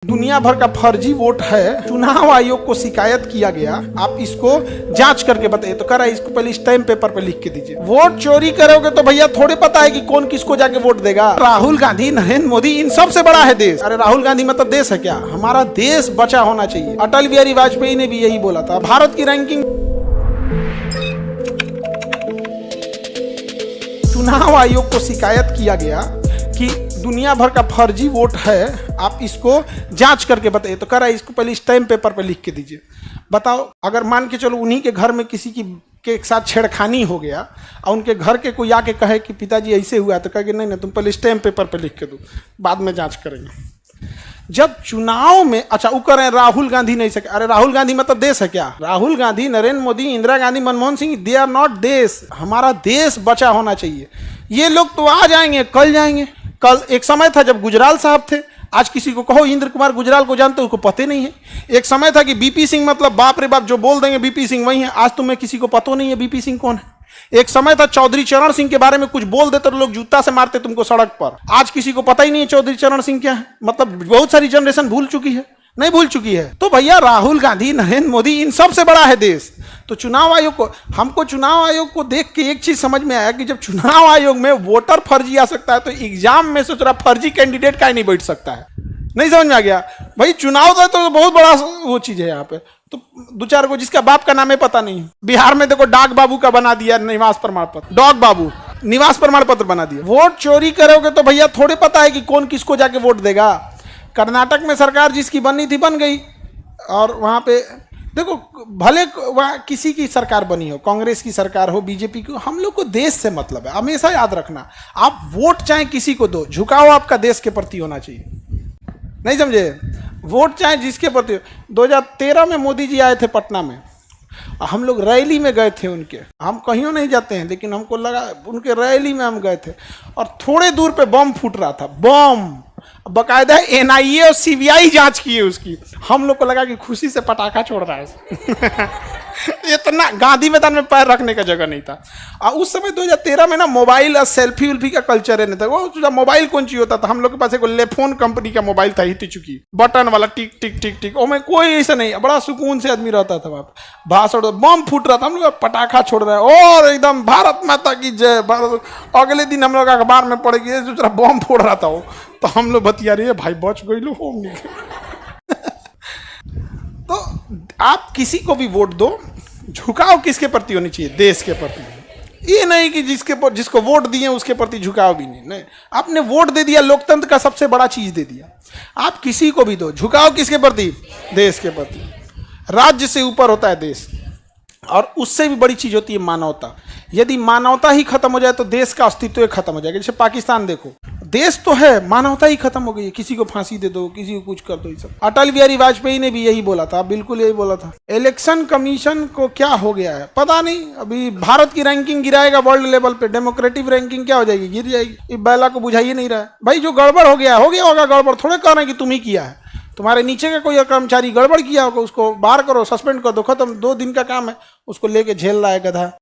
दुनिया भर का फर्जी वोट है। चुनाव आयोग को शिकायत किया गया, आप इसको जांच करके बताइए। तो कह रहा है इसको पहले स्टैम्प पेपर पे लिख के दीजिए। वोट चोरी करोगे तो भैया थोड़े पता है कि कौन किसको जाके वोट देगा। राहुल गांधी, नरेंद्र मोदी, इन सबसे बड़ा है देश। अरे राहुल गांधी मतलब देश है क्या? हमारा देश बचा होना चाहिए। अटल बिहारी वाजपेयी ने भी यही बोला था। भारत की रैंकिंग, चुनाव आयोग को शिकायत किया गया कि दुनिया भर का फर्जी वोट है, आप इसको जांच करके बताइए। तो कह रहा है इसको पहले स्टैम्प पेपर पे लिख के दीजिए। बताओ, अगर मान के चलो उन्हीं के घर में किसी की के साथ छेड़खानी हो गया और उनके घर के कोई आके कहे कि पिताजी ऐसे हुआ, तो कहेंगे नहीं तुम पहले स्टैम्प पेपर पे लिख के दो, बाद में जांच करेंगे। जब चुनाव में अच्छा वो करें राहुल गांधी नहीं सके। अरे राहुल गांधी मतलब देश है क्या? Rahul Gandhi, Narendra Modi, Indira Gandhi, Manmohan Singh, they are not देश। हमारा देश बचा होना चाहिए। ये लोग तो आ जाएंगे, कल जाएंगे। कल एक समय था जब गुजराल साहब थे, आज किसी को कहो इंद्र कुमार गुजराल को जानते हो, उसको पता नहीं है। एक समय था कि बीपी सिंह मतलब बाप रे बाप, जो बोल देंगे बीपी सिंह वही है। आज तुम्हें किसी को पता नहीं है बीपी सिंह कौन है। एक समय था चौधरी चरण सिंह के बारे में कुछ बोल देते तो लोग जूता से मारते तुमको सड़क पर। आज किसी को पता ही नहीं है चौधरी चरण सिंह क्या है। मतलब बहुत सारी जनरेशन भूल चुकी है, नहीं भूल चुकी है। तो भैया राहुल गांधी, नरेंद्र मोदी, इन सबसे बड़ा है देश। तो चुनाव आयोग को, हमको चुनाव आयोग को देख के एक चीज समझ में आया कि जब चुनाव आयोग में वोटर फर्जी आ सकता है तो एग्जाम में सोच रहा फर्जी कैंडिडेट का ही नहीं बैठ सकता है। नहीं समझ में आ गया भाई। चुनाव का तो बहुत बड़ा वो चीज है यहाँ पे। तो दो चार को जिसका बाप का नाम है पता नहीं। बिहार में देखो डाक बाबू का बना दिया निवास प्रमाण पत्र, डॉग बाबू निवास प्रमाण पत्र बना दिया। वोट चोरी करोगे तो भैया थोड़े पता है कि कौन किसको जाके वोट देगा। कर्नाटक में सरकार जिसकी बननी थी बन गई, और वहां पे देखो भले वहां किसी की सरकार बनी हो, कांग्रेस की सरकार हो, बीजेपी की, हम लोग को देश से मतलब है। हमेशा याद रखना, आप वोट चाहे किसी को दो, झुकाव आपका देश के प्रति होना चाहिए। नहीं समझे? वोट चाहे जिसके प्रति। 2013 में मोदी जी आए थे पटना में, हम लोग रैली में गए थे उनके। हम कहीं नहीं जाते हैं, लेकिन हमको लगा उनके रैली में हम गए थे और थोड़े दूर पे बम फूट रहा था। बम बकायदा एनआईए और सीबीआई जांच किए उसकी। हम लोग को लगा कि खुशी से पटाखा छोड़ रहा है। इतना गांधी मैदान में पैर रखने का जगह नहीं था। और उस समय 2013 में ना मोबाइल और सेल्फी उल्फी का कल्चर नहीं था। वो मोबाइल कौन सी होता था, हम लोग के पास एक लेफोन कंपनी का मोबाइल था, हिट चुकी बटन वाला, टिक टिक टिक टिक। ओ में कोई ऐसा नहीं, बड़ा सुकून से आदमी रहता था वहां पर। भाषण, बम फूट रहा था, हम लोग पटाखा छोड़ रहे हैं और एकदम भारत माता की जय भारत। अगले दिन हम लोग अखबार में पड़ेगी बम फोड़ रहा था वो, तो हम लोग बतिया रही है भाई बच गई लो हो। तो आप किसी को भी वोट दो, झुकाव किसके प्रति होनी चाहिए? देश के प्रति। ये नहीं कि जिसको वोट दिए उसके प्रति झुकाव भी नहीं। आपने वोट दे दिया, लोकतंत्र का सबसे बड़ा चीज दे दिया। आप किसी को भी दो, झुकाव किसके प्रति? देश के प्रति। राज्य से ऊपर होता है देश, और उससे भी बड़ी चीज होती है मानवता। यदि मानवता ही खत्म हो जाए तो देश का अस्तित्व खत्म हो जाएगा। जैसे पाकिस्तान देखो, देश तो है, मानवता ही खत्म हो गई है। किसी को फांसी दे दो, किसी को कुछ कर दो, ये सब। अटल बिहारी वाजपेयी ने भी यही बोला था, बिल्कुल यही बोला था। इलेक्शन कमीशन को क्या हो गया है पता नहीं। अभी भारत की रैंकिंग गिराएगा वर्ल्ड लेवल पे, डेमोक्रेटिक रैंकिंग क्या हो जाएगी? गिर जाएगी। ये बैला को बुझा ही नहीं रहा है भाई। जो गड़बड़ हो गया होगा गड़बड़, थोड़े कह रहे हैं कि तुम ही किया है। तुम्हारे नीचे का कोई कर्मचारी गड़बड़ किया होगा, उसको बाहर करो, सस्पेंड कर दो, खत्म। 2 दिन का काम है, उसको लेके झेल रहा है गधा।